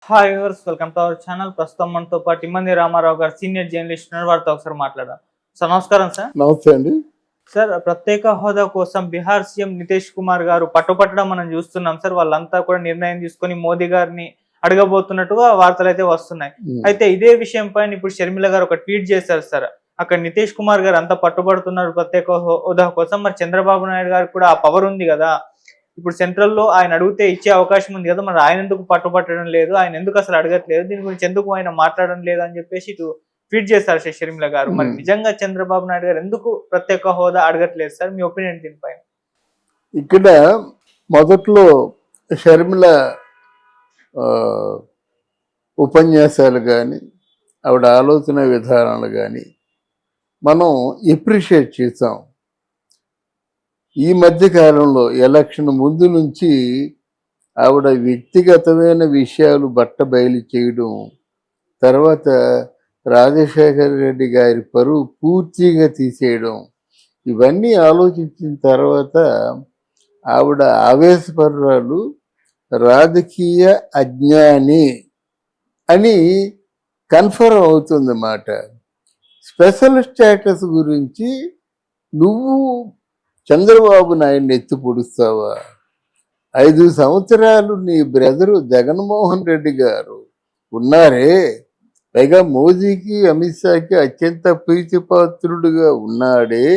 Hi viewers, welcome to our channel. ప్రస్తుతం మనతో పాటు ఇమ్మంది రామారావు గారు సీనియర్ జర్నలిస్ట్ ఉన్నారు. వారితో ఒకసారి మాట్లాడదాం. సార్ నమస్కారం. సార్ నమస్తే అండి. సార్, ప్రత్యేక హోదా కోసం బీహార్ సీఎం నితీష్ కుమార్ గారు పట్టుపట్టడం మనం చూస్తున్నాం. సార్, వాళ్ళంతా కూడా నిర్ణయం తీసుకొని మోదీ గారిని అడగబోతున్నట్టుగా వార్తలు అయితే వస్తున్నాయి. అయితే ఇదే విషయం పైన ఇప్పుడు షర్మిల గారు ఒక ట్వీట్ చేశారు. సార్, అక్కడ నితీష్ కుమార్ గారు అంతా పట్టుబడుతున్నారు ప్రత్యేక హోదా కోసం. మరి చంద్రబాబు నాయుడు గారికి కూడా ఆ పవర్ ఉంది కదా, ఇప్పుడు సెంట్రల్ లో ఆయన అడిగితే ఇచ్చే అవకాశం ఉంది కదా, మరి ఆయన ఎందుకు పట్టుపట్టడం లేదు, ఆయన ఎందుకు అసలు అడగట్లేదు, దీని గురించి ఎందుకు ఆయన మాట్లాడడం లేదు అని చెప్పేసి ఇటు ట్వీట్ చేశారు షర్మిల గారు. మరి నిజంగా చంద్రబాబు నాయుడు గారు ఎందుకు ప్రత్యేక హోదా అడగట్లేదు సార్? మీ ఒపీనియన్ దీనిపైన? ఇక్కడ మొదట్లో షర్మిల ఉపన్యాసాలు కానీ ఆవిడ ఆలోచన విధానాలు కానీ మనం ఎప్రిషియేట్ చేసాం. ఈ మధ్య కాలంలో ఎలక్షన్ ముందు నుంచి ఆవిడ వ్యక్తిగతమైన విషయాలు బయలు చేయడం, తర్వాత రాజశేఖర రెడ్డి గారి పరువు పూర్తిగా తీసేయడం, ఇవన్నీ ఆలోచించిన తర్వాత ఆవిడ ఆవేశపరురాలు, రాజకీయ అజ్ఞాని అని కన్ఫర్మ్ అవుతుందన్నమాట. స్పెషల్ స్టేటస్ గురించి నువ్వు చంద్రబాబు నాయుడిని ఎత్తి పొడుస్తావా? 5 సంవత్సరాలు నీ బ్రదరు జగన్మోహన్ రెడ్డి గారు ఉన్నారే, పైగా మోదీకి అమిత్ షాకి అత్యంత ప్రీతిపాత్రుడుగా ఉన్నాడే,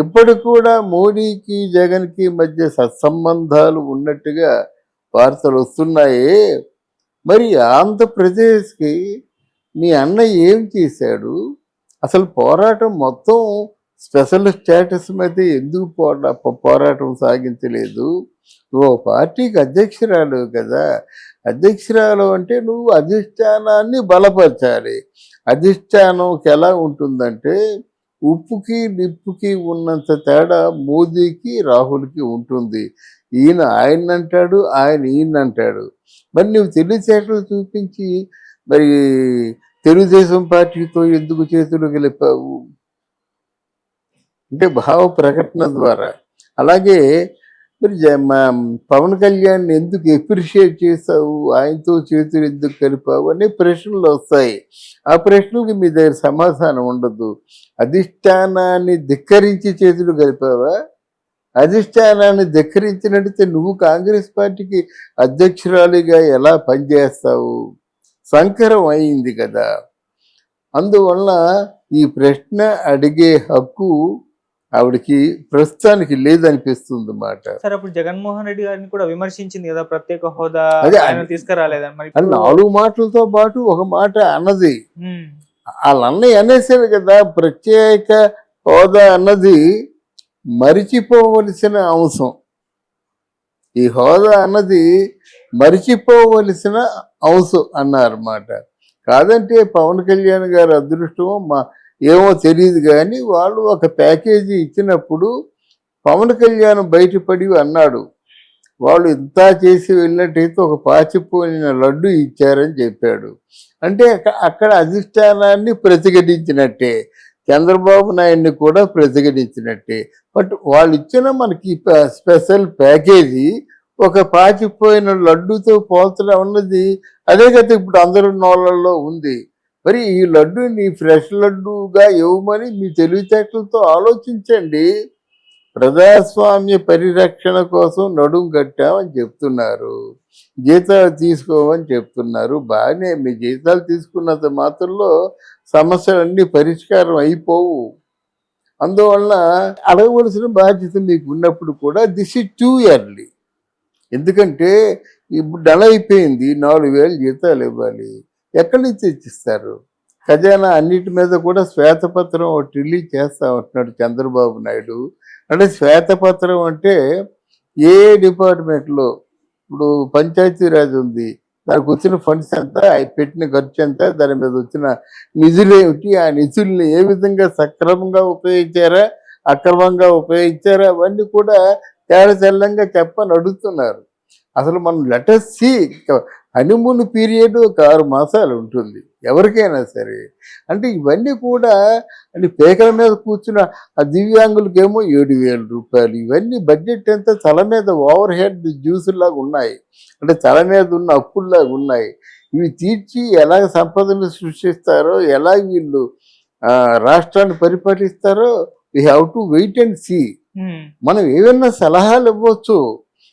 ఇప్పటి కూడా మోడీకి జగన్కి మధ్య సత్సంబంధాలు ఉన్నట్టుగా వార్తలు వస్తున్నాయే. మరి ఆంధ్రప్రదేశ్కి మీ అన్న ఏం చేశాడు? అసలు పోరాటం మొత్తం స్పెషల్ స్టేటస్ మీద ఎందుకు పోరాటం సాగించలేదు? నువ్వు పార్టీకి అధ్యక్షురాలు కదా, అధ్యక్షురాలు అంటే నువ్వు అధిష్టానాన్ని బలపరచాలి. అధిష్టానంకి ఎలా ఉంటుందంటే ఉప్పుకి నిప్పుకి ఉన్నంత తేడా మోదీకి రాహుల్కి ఉంటుంది. ఈయన ఆయన అంటాడు, ఆయన ఈయన అంటాడు. మరి నువ్వు తెలివితేటలు చూపించి మరి తెలుగుదేశం పార్టీతో ఎందుకు చేతులు గెలిపావు అంటే భావ ప్రకటన ద్వారా. అలాగే మరి పవన్ కళ్యాణ్ ఎందుకు ఎప్రిషియేట్ చేసావు, ఆయనతో చేతులు ఎందుకు కలిపావు అనే ప్రశ్నలు వస్తాయి. ఆ ప్రశ్నలకి మీ దగ్గర సమాధానం ఉండదు. అధిష్టానాన్ని ధిక్కరించి చేతులు కలిపావా? అధిష్టానాన్ని ధిక్కరించినట్టు నువ్వు కాంగ్రెస్ పార్టీకి అధ్యక్షురాలిగా ఎలా పనిచేస్తావు? సంకరం అయింది కదా. అందువల్ల ఈ ప్రశ్న అడిగే హక్కు ఆవిడకి ప్రస్తుతానికి లేదనిపిస్తుంది అన్నమాట. సార్, అప్పుడు జగన్మోహన్ రెడ్డి గారిని కూడా విమర్శించింది కదా, ప్రత్యేక హోదా తీసుకురాలేదని. 4 మాటలతో పాటు ఒక మాట అన్నది. వాళ్ళ అన్నయ్య అనేసారు కదా, ప్రత్యేక హోదా అన్నది మరిచిపోవలసిన అంశం. ఈ హోదా అన్నది మరిచిపోవలసిన అంశం అన్నారన్నమాట. కాదంటే పవన్ కళ్యాణ్ గారి అదృష్టం ఏమో తెలియదు, కానీ వాళ్ళు ఒక ప్యాకేజీ ఇచ్చినప్పుడు పవన్ కళ్యాణ్ బయటపడి అన్నాడు, వాళ్ళు ఇంత చేసి వెళ్ళినట్టయితే ఒక పాచిపోయిన లడ్డు ఇచ్చారని చెప్పాడు. అంటే అక్కడ అధిష్టానాన్ని ప్రతిఘటించినట్టే, చంద్రబాబు నాయుడిని కూడా ప్రతిఘటించినట్టే. బట్ వాళ్ళు ఇచ్చిన మనకి స్పెషల్ ప్యాకేజీ ఒక పాచిపోయిన లడ్డుతో పోల్చడం అన్నది అదే కదా ఇప్పుడు అందరి నోళ్ళల్లో ఉంది. మరి ఈ లడ్డూని ఫ్రెష్ లడ్డూగా ఇవ్వమని మీ తెలివితేటలతో ఆలోచించండి. ప్రజాస్వామ్య పరిరక్షణ కోసం నడుం కట్టామని చెప్తున్నారు, జీతాలు తీసుకోమని చెప్తున్నారు. బాగానే, మీ జీతాలు తీసుకున్నంత మాత్రంలో సమస్యలన్నీ పరిష్కారం అయిపోవు. అందువలన అడగవలసిన బాధ్యత మీకు ఉన్నప్పుడు కూడా దిస్ ఇస్ టూ ఎర్లీ. ఎందుకంటే ఇప్పుడు డల్ అయిపోయింది. 4,000 జీతాలు ఇవ్వాలి, ఎక్కడి నుంచి తెచ్చిస్తారు? ఖజానా అన్నిటి మీద కూడా శ్వేతపత్రం ఒకటి రిలీజ్ చేస్తా ఉంటున్నాడు చంద్రబాబు నాయుడు. అంటే శ్వేతపత్రం అంటే ఏ డిపార్ట్మెంట్లో ఇప్పుడు పంచాయతీరాజ్ ఉంది, దానికి వచ్చిన ఫండ్స్ ఎంత, పెట్టిన ఖర్చు ఎంత, దాని మీద వచ్చిన నిధులు ఏమిటి, ఆ నిధుల్ని ఏ విధంగా సక్రమంగా ఉపయోగించారా, అక్రమంగా ఉపయోగించారా, అవన్నీ కూడా తెల్లంగా చెప్పని అడుగుతున్నారు. అసలు మనం లెటస్ సి హనీమూన్ పీరియడ్ ఒక 6 మాసాలు ఉంటుంది. ఎవరికైనా సరే. అంటే ఇవన్నీ కూడా అంటే పేకల మీద కూర్చున్న ఆ దివ్యాంగులకేమో 7,000 రూపాయలు, ఇవన్నీ బడ్జెట్ అంతా తల మీద ఓవర్ హెడ్ జ్యూసుల్లాగా ఉన్నాయి, అంటే తల మీద ఉన్న అప్పుల్లాగా ఉన్నాయి. ఇవి తీర్చి ఎలాగ సంపదను సృష్టిస్తారో, ఎలా వీళ్ళు రాష్ట్రాన్ని పరిపాలిస్తారో we have to wait and see. మనం ఏమైనా సలహాలు ఇవ్వచ్చు.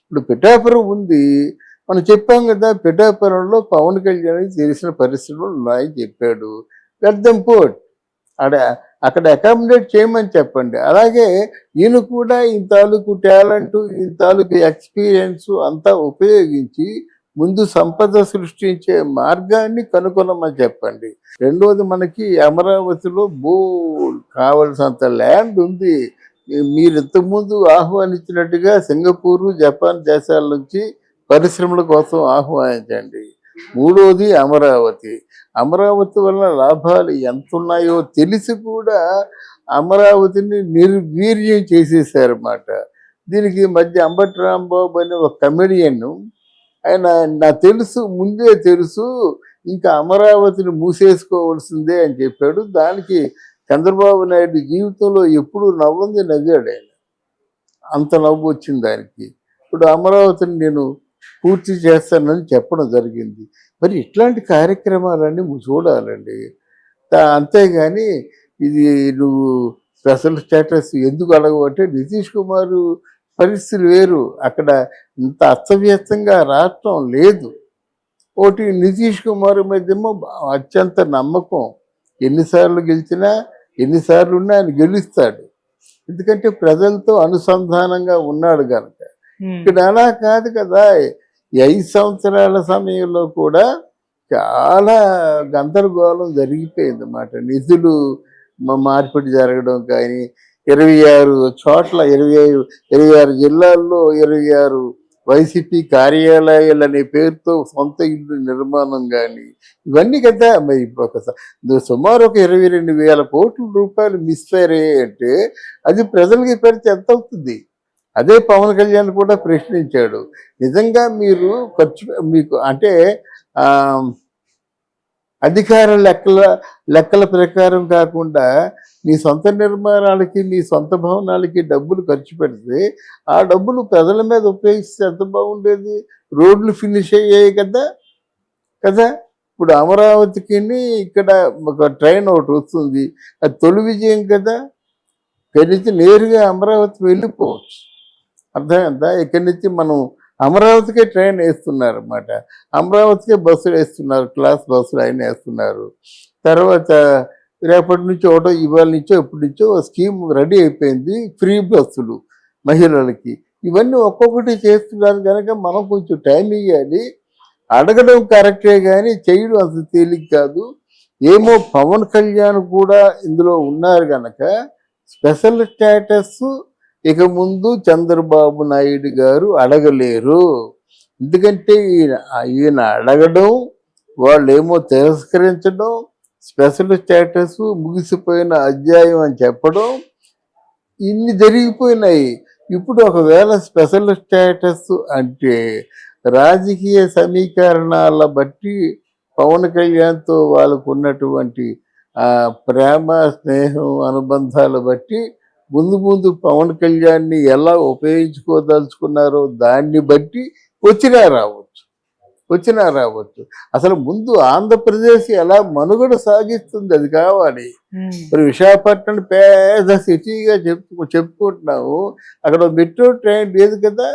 ఇప్పుడు పిఠాపురం ఉంది, మనం చెప్పాం కదా, పిఠాపురంలో పవన్ కళ్యాణ్కి తెలిసిన పరిస్థితులు ఉన్నాయని చెప్పాడు. పెద్దంపోట్ అక్కడ అకామిడేట్ చేయమని చెప్పండి. అలాగే ఈయన కూడా ఈ తాలూకు టాలెంట్, ఈ తాలూకు ఎక్స్పీరియన్స్ అంతా ఉపయోగించి ముందు సంపద సృష్టించే మార్గాన్ని కనుగొనమని చెప్పండి. రెండోది, మనకి అమరావతిలో కావలసినంత ల్యాండ్ ఉంది. మీరు ఇంతకుముందు ఆహ్వానించినట్టుగా సింగపూరు, జపాన్ దేశాల నుంచి పరిశ్రమల కోసం ఆహ్వానించండి. మూడోది అమరావతి వల్ల లాభాలు ఎంత ఉన్నాయో తెలిసి కూడా అమరావతిని నిర్వీర్యం చేసేసారన్నమాట. దీనికి మధ్య అంబటి రాంబాబు అనే ఒక కమెడియన్, ఆయన నాకు ముందే తెలుసు ఇంకా అమరావతిని మూసేసుకోవాల్సిందే అని చెప్పాడు. దానికి చంద్రబాబు నాయుడు జీవితంలో ఎప్పుడు నవ్వాడు ఆయన, అంత నవ్వు వచ్చింది దానికి. ఇప్పుడు అమరావతిని నేను పూర్తి చేస్తానని చెప్పడం జరిగింది. మరి ఇట్లాంటి కార్యక్రమాలన్నీ చూడాలండి. అంతేగాని ఇది నువ్వు స్పెషల్ స్టేటస్ ఎందుకు అడగవంటే, నితీష్ కుమార్ పరిస్థితులు వేరు, అక్కడ ఇంత అస్తవ్యస్తంగా రాష్ట్రం లేదు. ఒకటి, నితీష్ కుమార్ మధ్యేమో అత్యంత నమ్మకం, ఎన్నిసార్లు గెలిచినా ఎన్నిసార్లు ఉన్నా ఆయన గెలుస్తాడు, ఎందుకంటే ప్రజలతో అనుసంధానంగా ఉన్నాడు కనుక. ఇక్కడ అలా కాదు కదా, ఈ 5 సంవత్సరాల సమయంలో కూడా చాలా గందరగోళం జరిగిపోయింది అన్నమాట. నిధులు మార్పిడి జరగడం కానీ, 26 చోట్ల 26 జిల్లాల్లో 26 వైసీపీ కార్యాలయాలు అనే పేరుతో సొంత ఇల్లు నిర్మాణం కానీ, ఇవన్నీ కదా. మరి ఇప్పుడు సుమారు ఒక 22,000 కోట్ల రూపాయలు మిస్ఫైర్ అయ్యాయంటే అది ప్రజలకి పెడితే ఎంత అవుతుంది? అదే పవన్ కళ్యాణ్ కూడా ప్రశ్నించాడు. నిజంగా మీరు మీకు అంటే అధికార లెక్కల ప్రకారం కాకుండా మీ సొంత నిర్మాణాలకి, మీ సొంత భవనాలకి డబ్బులు ఖర్చు పెడితే ఆ డబ్బులు ప్రజల మీద ఉపయోగిస్తే ఎంత బాగుండేది. రోడ్లు ఫినిష్ అయ్యాయి కదా. ఇప్పుడు అమరావతికి ఇక్కడ ఒక ట్రైన్ ఒకటి వస్తుంది, అది తొలి విజయం కదా. ఇక్కడి నుంచి నేరుగా అమరావతి వెళ్ళిపోవచ్చు, అర్థమైందా? ఇక్కడి నుంచి మనం అమరావతికే ట్రైన్ వేస్తున్నారు అన్నమాట, అమరావతికే బస్సులు వేస్తున్నారు, క్లాస్ బస్సులు అయినా వేస్తున్నారు. తర్వాత రేపటి నుంచి ఒకటో, ఇవాళ నుంచో ఎప్పటి నుంచో స్కీమ్ రెడీ అయిపోయింది, ఫ్రీ బస్సులు మహిళలకి. ఇవన్నీ ఒక్కొక్కటి చేస్తున్నారు కనుక మనం కొంచెం టైం ఇవ్వాలి. అడగడం కరెక్టే కానీ చేయడం అసలు తేలిక కాదు. ఏమో పవన్ కళ్యాణ్ కూడా ఇందులో ఉన్నారు కనుక స్పెషల్ స్టేటస్ ఇక ముందు చంద్రబాబు నాయుడు గారు అడగలేరు. ఎందుకంటే ఈయన అడగడం, వాళ్ళు ఏమో తిరస్కరించడం, స్పెషల్ స్టేటస్ ముగిసిపోయిన అధ్యాయం అని చెప్పడం, ఇన్ని జరిగిపోయినాయి. ఇప్పుడు ఒకవేళ స్పెషల్ స్టేటస్ అంటే రాజకీయ సమీకరణాల బట్టి పవన్ కళ్యాణ్తో వాళ్ళకు ఉన్నటువంటి ప్రేమ, స్నేహం, అనుబంధాలు బట్టి ముందు పవన్ కళ్యాణ్ని ఎలా ఉపయోగించుకోదలుచుకున్నారో దాన్ని బట్టి వచ్చినా రావచ్చు. అసలు ముందు ఆంధ్రప్రదేశ్ ఎలా మనుగడ సాగిస్తుంది అది కావాలి. మరి విశాఖపట్నం పేద సిటీగా చెప్పుకుంటున్నాము, అక్కడ మెట్రో ట్రైన్ లేదు కదా.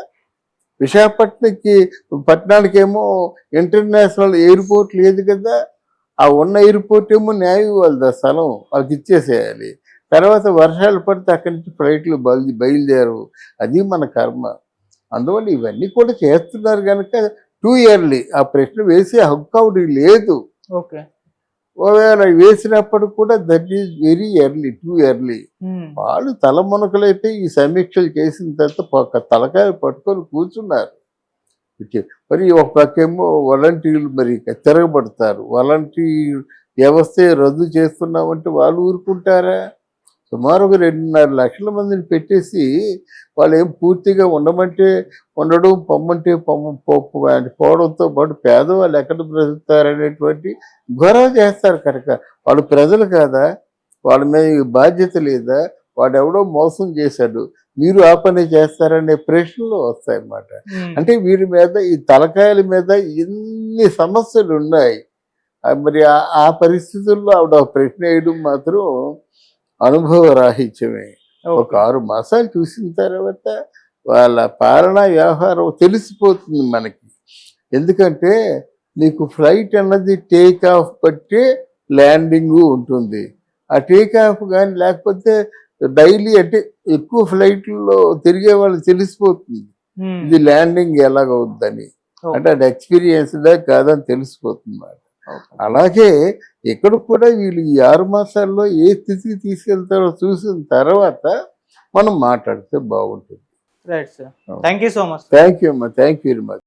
పట్టణానికేమో ఇంటర్నేషనల్ ఎయిర్పోర్ట్ లేదు కదా. ఆ ఉన్న ఎయిర్పోర్ట్ ఏమో న్యాయం వాళ్ళది, స్థలం వాళ్ళకి ఇచ్చేసేయాలి. తర్వాత వర్షాలు పడితే అక్కడి నుంచి ఫ్లైట్లు బయలుదేరు, అది మన కర్మ. అందువల్ల ఇవన్నీ కూడా చేస్తున్నారు కనుక టూ ఇయర్లీ ఆ ప్రశ్న వేసే హక్కు ఆవిడ లేదు. ఒకవేళ వేసినప్పుడు కూడా that is very early, too early. వాళ్ళు తలమునకలైపోయి ఈ సమీక్షలు చేసిన తర్వాత తలకాయలు పట్టుకొని కూర్చున్నారు. మరి ఒక పక్కేమో వాలంటీర్లు మరి తిరగబడతారు. వాలంటీర్ వ్యవస్థ రద్దు చేస్తున్నామంటే వాళ్ళు ఊరుకుంటారా? సుమారు ఒక 2.5 లక్షల మందిని పెట్టేసి వాళ్ళు ఏం పూర్తిగా ఉండమంటే ఉండడం, పొమ్మంటే పోవడంతో పాటు పేదవాళ్ళు ఎక్కడ బ్రతుకుతారనేటువంటి గొడవ చేస్తారు కనుక వాళ్ళు ప్రజలు కాదా? వాళ్ళ మీద ఈ బాధ్యత లేదా? వాడెవడో మోసం చేశాడు, మీరు ఆ పని చేస్తారనే ప్రశ్నలు వస్తాయన్నమాట. అంటే వీరి మీద ఈ తలకాయల మీద ఎన్ని సమస్యలు ఉన్నాయి. మరి ఆ పరిస్థితుల్లో ఆవిడ ఆ ప్రశ్న వేయడం మాత్రం అనుభవ రాహిత్యమే. ఒక 6 మాసాలు చూసిన తర్వాత వాళ్ళ పాలనా వ్యవహారం తెలిసిపోతుంది మనకి. ఎందుకంటే నీకు ఫ్లైట్ అన్నది టేక్ ఆఫ్ బట్టే ల్యాండింగ్ ఉంటుంది. ఆ టేక్ ఆఫ్ కానీ లేకపోతే డైలీ అంటే ఎక్కువ ఫ్లైట్లో తిరిగే వాళ్ళు తెలిసిపోతుంది ఇది ల్యాండింగ్ ఎలాగవుద్దని. అంటే అది ఎక్స్పీరియన్స్డా కాదని తెలిసిపోతుంది మాట. అలాగే ఇక్కడ కూడా వీళ్ళు ఈ 6 మాసాల్లో ఏ స్థితికి తీసుకెళ్తారో చూసిన తర్వాత మనం మాట్లాడితే బాగుంటుంది. Right sir, thank you so much. Thank you అమ్మా, థ్యాంక్ యూ వెరీ మచ్.